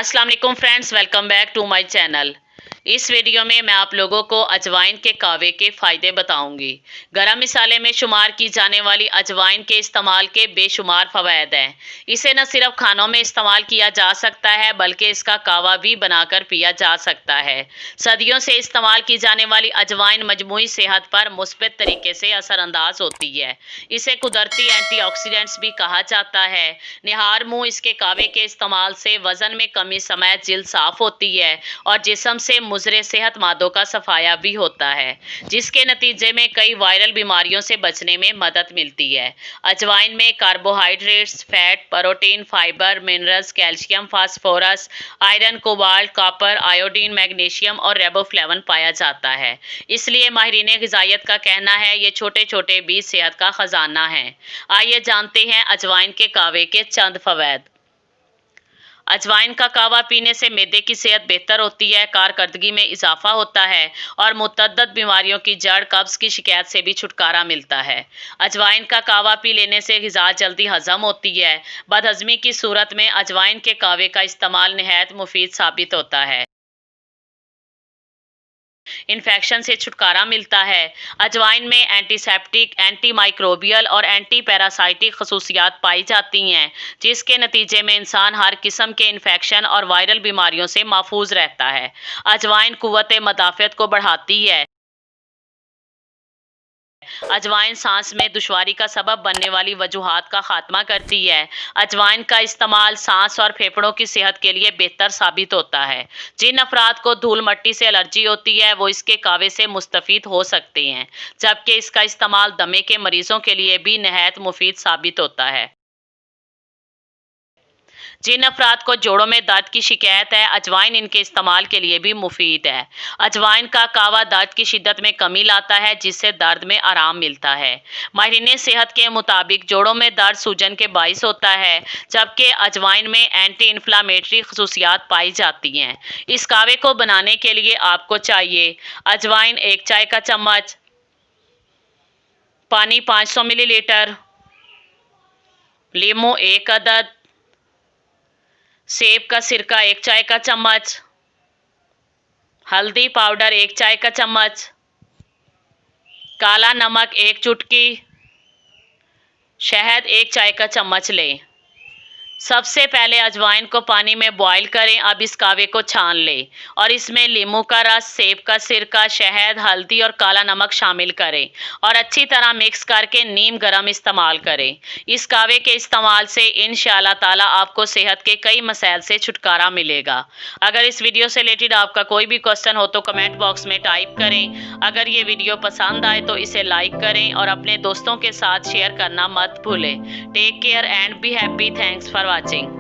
अस्सलाम वालेकुम friends, welcome back to my channel. इस वीडियो में मैं आप लोगों को अजवाइन के कावे के फ़ायदे बताऊंगी। गरम मसाले में शुमार की जाने वाली अजवाइन के इस्तेमाल के बेशुमार फ़वायद हैं। इसे न सिर्फ खानों में इस्तेमाल किया जा सकता है बल्कि इसका कावा भी बनाकर पिया जा सकता है। सदियों से इस्तेमाल की जाने वाली अजवाइन मजमूई सेहत पर मुस्बत तरीके से असरअंदाज होती है। इसे कुदरती एंटीऑक्सीडेंट्स भी कहा जाता है। निहार मुँह इसके कावे के इस्तेमाल से वज़न में कमी समेत जिल्द साफ़ होती है और जिस्म से मुज़रे सेहत मादों का सफाया भी होता है, जिसके नतीजे में कई वायरल बीमारियों से बचने में मदद मिलती है। अजवाइन में carbohydrates, fat, protein, fibre, minerals, calcium, phosphorus, iron, cobalt, copper, iodine, magnesium और रेबोफ्लेविन पाया जाता है। इसलिए माहिरीन ग़िज़ाइयत का कहना है ये छोटे छोटे बीज सेहत का ख़जाना है। आइए जानते हैं अजवाइन के कावे के चंद फ़वायद। अजवाइन का कावा पीने से मैदे की सेहत बेहतर होती है, कारकर्दगी में इजाफा होता है और मुतअद्दिद बीमारियों की जड़ कब्ज़ की शिकायत से भी छुटकारा मिलता है। अजवाइन का कावा पी लेने से ग़िज़ा जल्दी हज़म होती है। बदहज़मी की सूरत में अजवाइन के कावे का इस्तेमाल निहायत मुफीद साबित होता है। इन्फेक्शन से छुटकारा मिलता है। अजवाइन में एंटीसेप्टिक, एंटी माइक्रोबियल और एंटी पैरासाइटिक खसूसियात पाई जाती हैं, जिसके नतीजे में इंसान हर किस्म के इन्फेक्शन और वायरल बीमारियों से महफूज रहता है। अजवाइन कुव्वत मदाफ़त को बढ़ाती है। अजवाइन सांस में दुश्वारी का सबब बनने वाली वजूहात का खात्मा करती है। अजवाइन का इस्तेमाल सांस और फेफड़ों की सेहत के लिए बेहतर साबित होता है। जिन अफराद को धूल मट्टी से एलर्जी होती है वो इसके कावे से मुस्तफ़ीद हो सकते हैं, जबकि इसका इस्तेमाल दमे के मरीजों के लिए भी नहायत मुफीद साबित होता है। जिन अफराद को जोड़ों में दर्द की शिकायत है, अजवाइन इनके इस्तेमाल के लिए भी मुफीद है। अजवाइन का कावा दर्द की शिद्दत में कमी लाता है, जिससे दर्द में आराम मिलता है। माहिरीन सेहत के मुताबिक जोड़ों में दर्द सूजन के बाइस होता है, जबकि अजवाइन में एंटी इन्फ्लामेटरी खसूसियात पाई जाती हैं। इस कावे को बनाने के लिए आपको चाहिए अजवाइन 1 चाय का चम्मच, पानी 500 मिलीलीटर, लीमू 1 अदद, सेब का सिरका 1 चाय का चम्मच, हल्दी पाउडर 1 चाय का चम्मच, काला नमक 1 चुटकी, शहद 1 चाय का चम्मच लें। सबसे पहले अजवाइन को पानी में बॉईल करें। अब इस कावे को छान लें और इसमें लीमू का रस, सेब का सिरका, शहद, हल्दी और काला नमक शामिल करें और अच्छी तरह मिक्स करके नीम गरम इस्तेमाल करें। इस कावे के इस्तेमाल से इंशाअल्लाह ताला आपको सेहत के कई मसाइल से छुटकारा मिलेगा। अगर इस वीडियो से रिलेटेड आपका कोई भी क्वेश्चन हो तो कमेंट बॉक्स में टाइप करें। अगर ये वीडियो पसंद आए तो इसे लाइक करें और अपने दोस्तों के साथ शेयर करना मत भूलें। Take care and be happy. Thanks for watching।